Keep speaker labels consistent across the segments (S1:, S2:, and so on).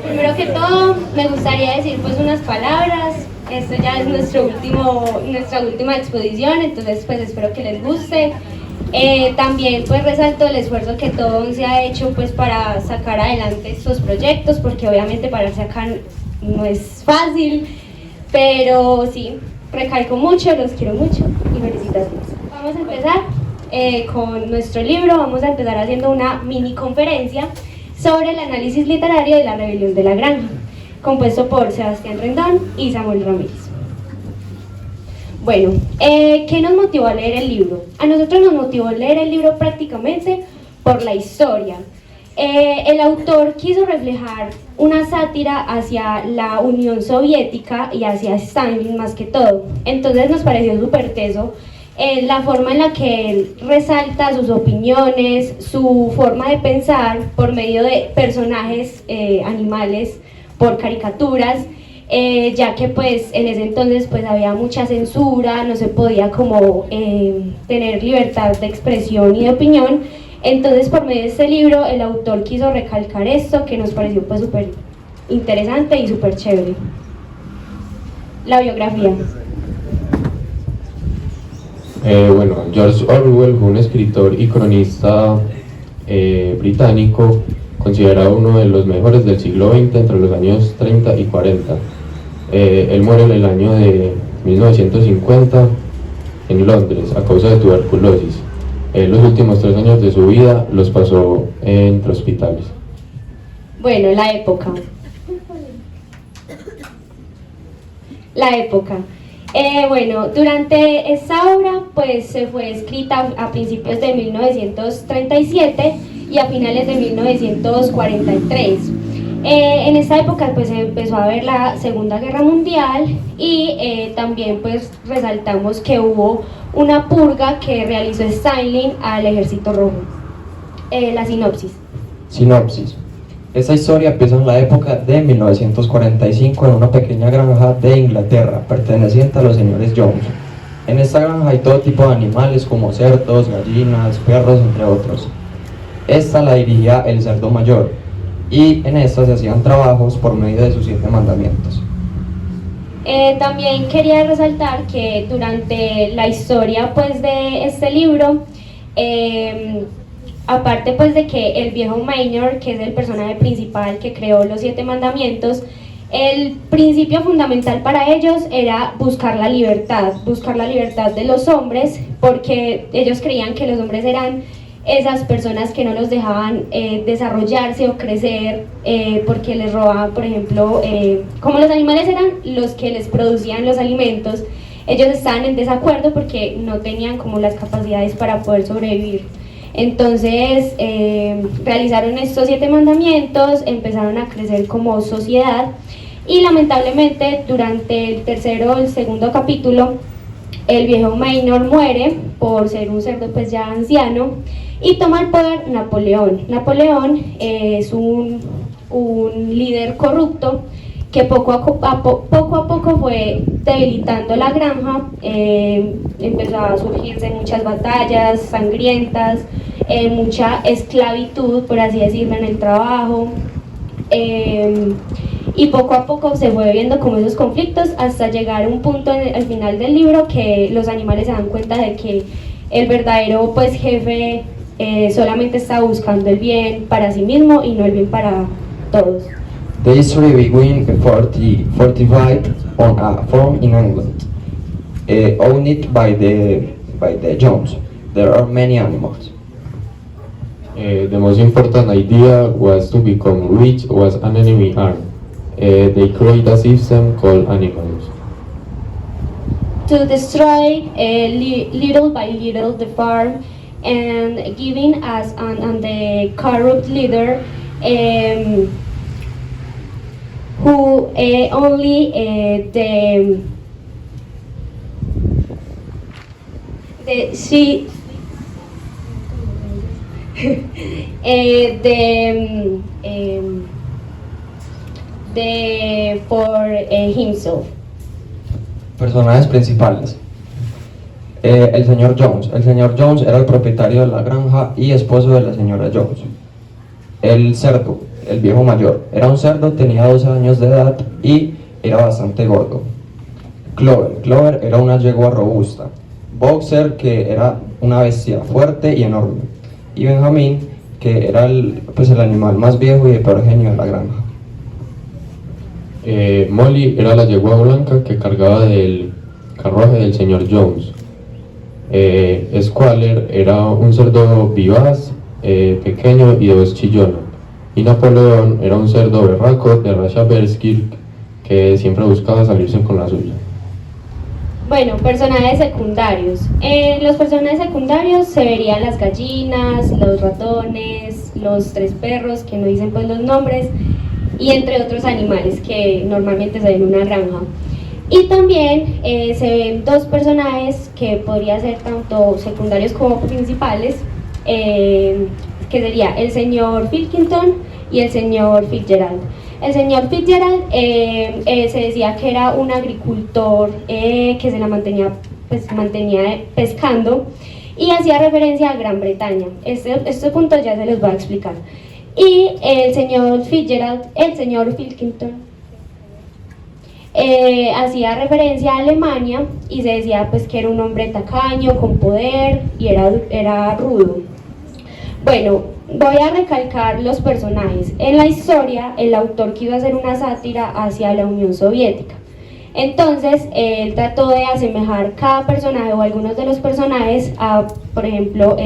S1: Primero que todo, me gustaría decir pues unas palabras. Esto ya es nuestra última exposición, entonces pues espero que les guste. También pues resalto el esfuerzo que todo se ha hecho pues para sacar adelante estos proyectos, porque obviamente pararse acá no es fácil, pero sí, recalco mucho, los quiero mucho y felicitaciones. Vamos a empezar con nuestro libro. Vamos a empezar haciendo una mini conferencia sobre el análisis literario de La rebelión de la granja, compuesto por Sebastián Rendón y Samuel Ramírez. Bueno, ¿qué nos motivó a leer el libro? A nosotros nos motivó a leer el libro prácticamente por la historia. El autor quiso reflejar una sátira hacia la Unión Soviética y hacia Stalin más que todo. Entonces nos pareció súper teso la forma en la que él resalta sus opiniones, su forma de pensar por medio de personajes animales, por caricaturas, ya que pues en ese entonces pues había mucha censura, no se podía como tener libertad de expresión y de opinión. Entonces por medio de este libro el autor quiso recalcar esto, que nos pareció pues súper interesante y súper chévere. La biografía.
S2: Bueno, George Orwell fue un escritor y cronista británico, considerado uno de los mejores del siglo XX entre los años 30 y 40. Él muere en el año de 1950 en Londres a causa de tuberculosis. Los últimos 3 años de su vida los pasó entre hospitales.
S1: Bueno, la época. Bueno, durante esta obra pues se fue escrita a principios de 1937 y a finales de 1943. En esta época pues se empezó a ver la Segunda Guerra Mundial y también pues resaltamos que hubo una purga que realizó Stalin al Ejército Rojo. La sinopsis.
S3: Sinopsis. Esta historia empieza en la época de 1945 en una pequeña granja de Inglaterra, perteneciente a los señores Jones. En esta granja hay todo tipo de animales como cerdos, gallinas, perros, entre otros. Esta la dirigía el cerdo mayor, y en esta se hacían trabajos por medio de sus 7 mandamientos.
S1: También quería resaltar que durante la historia pues de este libro, aparte pues de que el viejo Maynard, que es el personaje principal que creó los 7 mandamientos, el principio fundamental para ellos era buscar la libertad de los hombres, porque ellos creían que los hombres eran esas personas que no los dejaban desarrollarse o crecer, porque les robaban, por ejemplo, como los animales eran los que les producían los alimentos, ellos estaban en desacuerdo porque no tenían como las capacidades para poder sobrevivir. Entonces realizaron estos 7 mandamientos, empezaron a crecer como sociedad y lamentablemente durante el segundo capítulo el viejo Maynard muere por ser un cerdo pues ya anciano y toma el poder Napoleón. Napoleón es un líder corrupto que poco a poco fue debilitando la granja. Empezó a surgirse muchas batallas sangrientas, mucha esclavitud, por así decirlo, en el trabajo, y poco a poco se fue viendo como esos conflictos hasta llegar a un punto al final del libro que los animales se dan cuenta de que el verdadero pues jefe solamente está buscando el bien para sí mismo y no el bien para todos.
S3: The history begins in 45 on a farm in England, owned by the Jones. There are many animals.
S2: The most important idea was to become rich was an enemy arm. They create a system called animals.
S1: To destroy little by little the farm and giving us on the corrupt leader who only she for himself.
S3: Personajes principales. El señor Jones. El señor Jones era el propietario de la granja y esposo de la señora Jones. El cerdo. el viejo mayor. Era un cerdo, tenía 12 años de edad y era bastante gordo. Clover era una yegua robusta. Boxer, que era una bestia fuerte y enorme. Y Benjamín, que era el animal más viejo y de peor genio de la granja.
S2: Molly era la yegua blanca que cargaba del carruaje del señor Jones. Squaller era un cerdo vivaz, pequeño y de voz chillona. Y Napoleón era un cerdo berraco de raza Berskirk que siempre buscaba salirse con la suya.
S1: Bueno, personajes secundarios. En los personajes secundarios se verían las gallinas, los ratones, los tres perros, que no dicen pues los nombres, y entre otros animales que normalmente se ven en una granja. Y también se ven dos personajes que podrían ser tanto secundarios como principales, que sería el señor Pilkington y el señor Fitzgerald. El señor Fitzgerald se decía que era un agricultor que se la mantenía pescando y hacía referencia a Gran Bretaña. Estos puntos ya se los voy a explicar. Y el señor Fitzgerald, el señor Pilkington, hacía referencia a Alemania y se decía pues que era un hombre tacaño, con poder y era rudo. Bueno, voy a recalcar los personajes. En la historia, el autor quiso hacer una sátira hacia la Unión Soviética. Entonces, él trató de asemejar cada personaje o algunos de los personajes a, por ejemplo,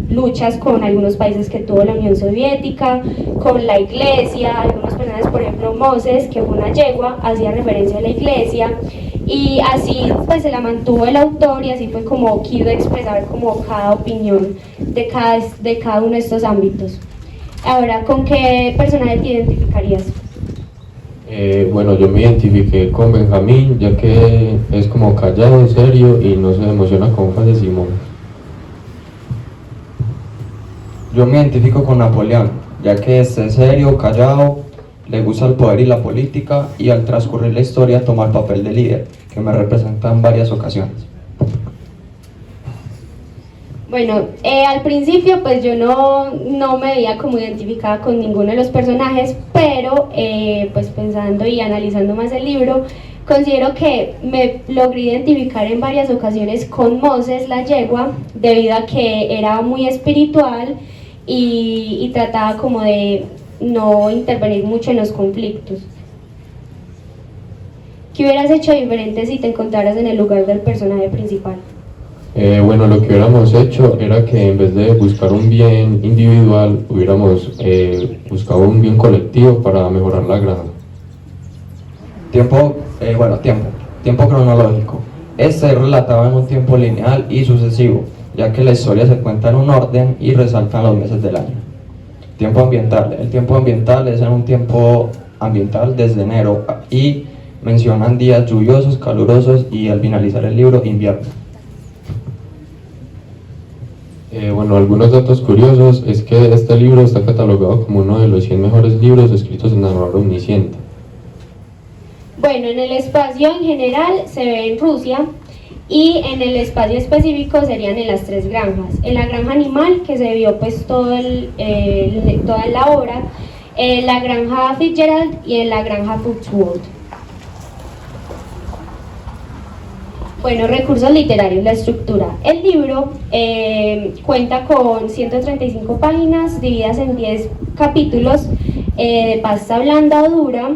S1: luchas con algunos países que tuvo la Unión Soviética, con la iglesia. Algunos personajes, por ejemplo, Moses, que fue una yegua, hacía referencia a la iglesia. Y así pues se la mantuvo el autor y así fue como quiso expresar como cada opinión de cada uno de estos ámbitos. Ahora, ¿con qué personaje te identificarías?
S2: Bueno, yo me identifiqué con Benjamín, ya que es como callado, serio y no se emociona con fase Simón.
S3: Yo me identifico con Napoleón, ya que es serio, callado, le gusta el poder y la política y al transcurrir la historia toma el papel de líder, que me representa en varias ocasiones.
S1: Bueno, al principio pues yo no me veía como identificada con ninguno de los personajes, pero pues pensando y analizando más el libro, considero que me logré identificar en varias ocasiones con Moses, la yegua, debido a que era muy espiritual y trataba como de no intervenir mucho en los conflictos. ¿Qué hubieras hecho diferente si te encontraras en el lugar del personaje principal?
S2: Bueno, lo que hubiéramos hecho era que en vez de buscar un bien individual, hubiéramos buscado un bien colectivo para mejorar la granja.
S3: Tiempo cronológico. Este es relatado en un tiempo lineal y sucesivo, ya que la historia se cuenta en un orden y resaltan los meses del año. Tiempo ambiental. El tiempo ambiental es en un tiempo ambiental desde enero y mencionan días lluviosos, calurosos y al finalizar el libro, invierno.
S2: Bueno, algunos datos curiosos es que este libro está catalogado como uno de los 100 mejores libros escritos en narrador omnisciente.
S1: Bueno, en el espacio en general se ve en Rusia y en el espacio específico serían en las tres granjas. En la granja animal, que se vio pues toda la obra, en la granja Fitzgerald y en la granja Fuchswood. Bueno, recursos literarios, la estructura. El libro cuenta con 135 páginas divididas en 10 capítulos de pasta blanda o dura.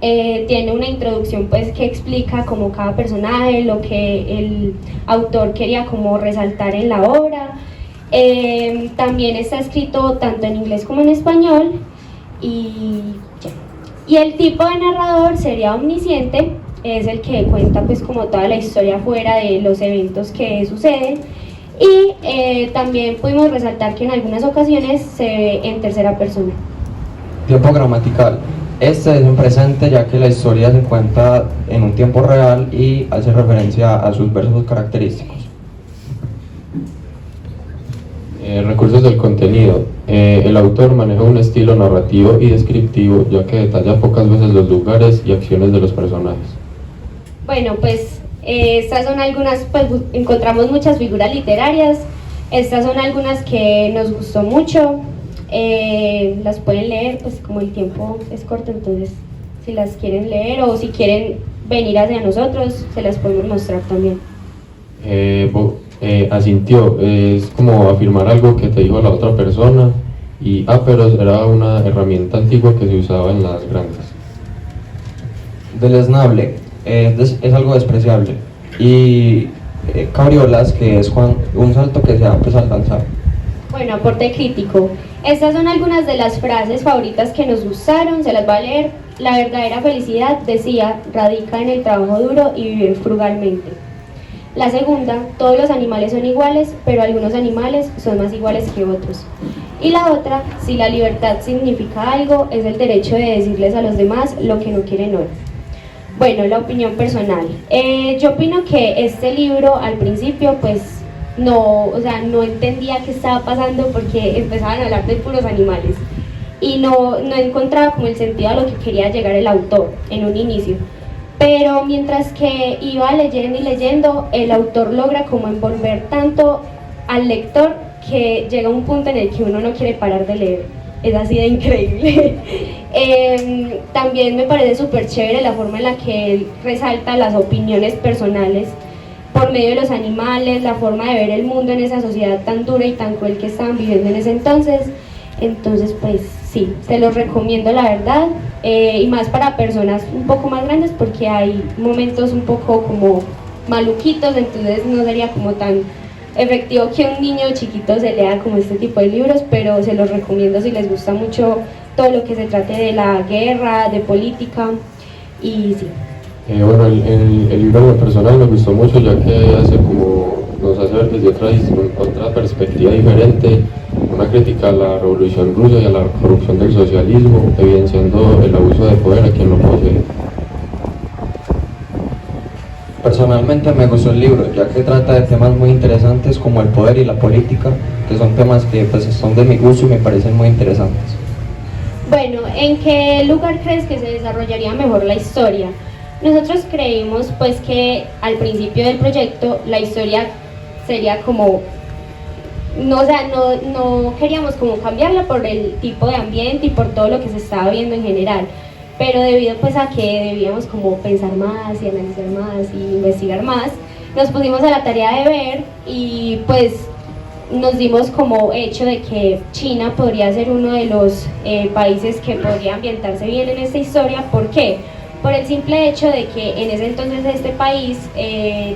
S1: Tiene una introducción pues que explica como cada personaje, lo que el autor quería como resaltar en la obra. También está escrito tanto en inglés como en español y el tipo de narrador sería omnisciente, es el que cuenta pues como toda la historia fuera de los eventos que suceden y también pudimos resaltar que en algunas ocasiones se ve en tercera persona.
S3: Tiempo gramatical. Este es un presente ya que la historia se cuenta en un tiempo real y hace referencia a sus versos característicos.
S2: Recursos del contenido. El autor maneja un estilo narrativo y descriptivo, ya que detalla pocas veces los lugares y acciones de los personajes.
S1: Bueno, pues estas son algunas, pues encontramos muchas figuras literarias, estas son algunas que nos gustó mucho. Las pueden leer, pues como el tiempo es corto, entonces si las quieren leer o si quieren venir hacia nosotros, se las podemos mostrar también.
S2: Asintió, es como afirmar algo que te dijo la otra persona, y pero era una herramienta antigua que se usaba en las granjas.
S3: Deleznable, es algo despreciable. Y cabriolas, que es un salto que se da pues al danzar.
S1: Bueno, aporte crítico. Estas son algunas de las frases favoritas que nos gustaron, se las voy a leer. La verdadera felicidad, decía, radica en el trabajo duro y vivir frugalmente. La segunda, todos los animales son iguales, pero algunos animales son más iguales que otros. Y la otra, si la libertad significa algo, es el derecho de decirles a los demás lo que no quieren oír. Bueno, la opinión personal. Yo opino que este libro al principio pues no entendía qué estaba pasando porque empezaban a hablar de puros animales y no encontraba como el sentido a lo que quería llegar el autor en un inicio. Pero mientras que iba leyendo y leyendo, el autor logra como envolver tanto al lector que llega un punto en el que uno no quiere parar de leer. Es así de increíble. También me parece súper chévere la forma en la que él resalta las opiniones personales por medio de los animales, la forma de ver el mundo en esa sociedad tan dura y tan cruel que estaban viviendo en ese entonces. Entonces pues sí, se los recomiendo la verdad, y más para personas un poco más grandes porque hay momentos un poco como maluquitos, entonces no sería como tan efectivo que un niño chiquito se lea como este tipo de libros, pero se los recomiendo si les gusta mucho todo lo que se trate de la guerra, de política, y sí.
S2: Bueno, el libro en lo personal me gustó mucho, ya que nos hace ver desde otra perspectiva diferente, una crítica a la revolución rusa y a la corrupción del socialismo, evidenciando el abuso de poder a quien lo posee.
S3: Personalmente me gustó el libro, ya que trata de temas muy interesantes como el poder y la política, que son temas que pues son de mi gusto y me parecen muy interesantes.
S1: Bueno, ¿en qué lugar crees que se desarrollaría mejor la historia? Nosotros creímos pues que al principio del proyecto la historia sería como, no queríamos como cambiarla por el tipo de ambiente y por todo lo que se estaba viendo en general, pero debido pues a que debíamos como pensar más y analizar más y investigar más, nos pusimos a la tarea de ver y pues nos dimos como hecho de que China podría ser uno de los países que podría ambientarse bien en esta historia. ¿Por qué? Por el simple hecho de que en ese entonces este país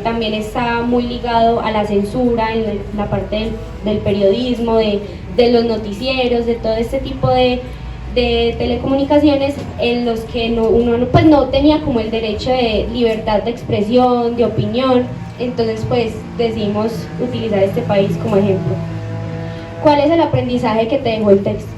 S1: también está muy ligado a la censura en la parte del periodismo, de los noticieros, de todo este tipo de telecomunicaciones en los que uno pues no tenía como el derecho de libertad de expresión, de opinión. Entonces pues decidimos utilizar este país como ejemplo. ¿Cuál es el aprendizaje que te dejó el texto?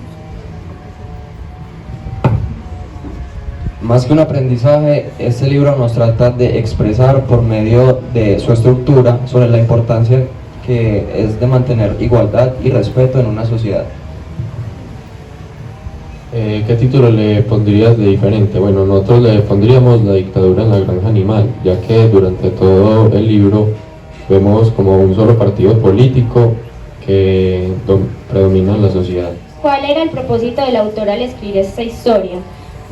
S3: Más que un aprendizaje, este libro nos trata de expresar por medio de su estructura sobre la importancia que es de mantener igualdad y respeto en una sociedad.
S2: ¿Qué título le pondrías de diferente? Bueno, nosotros le pondríamos La dictadura en la granja animal, ya que durante todo el libro vemos como un solo partido político que predomina en la sociedad.
S1: ¿Cuál era el propósito del autor al escribir esta historia?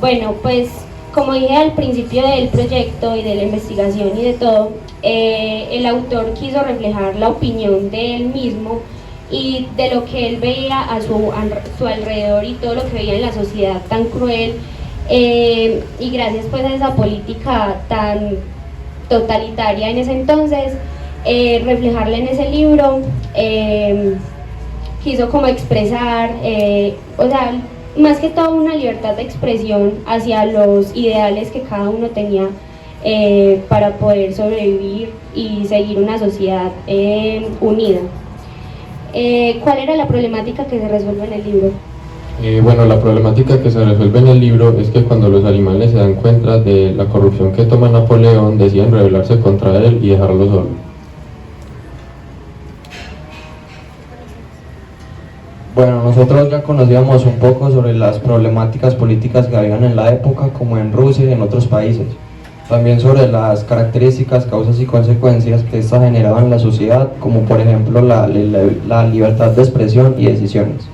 S1: Bueno, pues como dije al principio del proyecto y de la investigación y de todo, el autor quiso reflejar la opinión de él mismo y de lo que él veía a su alrededor y todo lo que veía en la sociedad tan cruel, y gracias pues a esa política tan totalitaria en ese entonces, reflejarla en ese libro. Quiso como expresar, más que todo una libertad de expresión hacia los ideales que cada uno tenía para poder sobrevivir y seguir una sociedad unida. ¿Cuál era la problemática que se resuelve en el libro?
S2: Bueno, la problemática que se resuelve en el libro es que cuando los animales se dan cuenta de la corrupción que toma Napoleón, deciden rebelarse contra él y dejarlo solo.
S3: Bueno, nosotros ya conocíamos un poco sobre las problemáticas políticas que habían en la época, como en Rusia y en otros países. También sobre las características, causas y consecuencias que esta generaba en la sociedad, como por ejemplo la libertad de expresión y decisiones.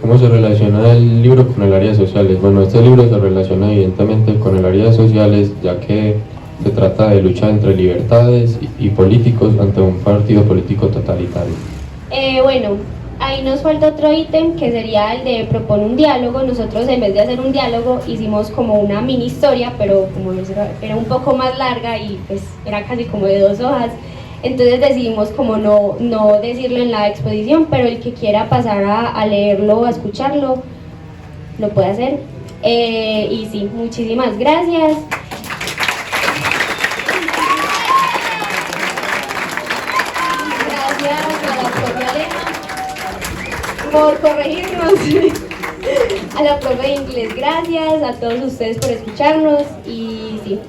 S2: ¿Cómo se relaciona el libro con el área de sociales? Bueno, este libro se relaciona evidentemente con el área de sociales, ya que se trata de lucha entre libertades y políticos ante un partido político totalitario.
S1: Bueno, ahí nos falta otro ítem que sería el de proponer un diálogo. Nosotros en vez de hacer un diálogo hicimos como una mini historia, pero como era un poco más larga y pues era casi como de 2 hojas, entonces decidimos como no decirlo en la exposición, pero el que quiera pasar a leerlo o a escucharlo lo puede hacer. Y sí, muchísimas gracias. Gracias a la profe Aleja por corregirnos, a la profe de inglés, gracias, a todos ustedes por escucharnos y sí.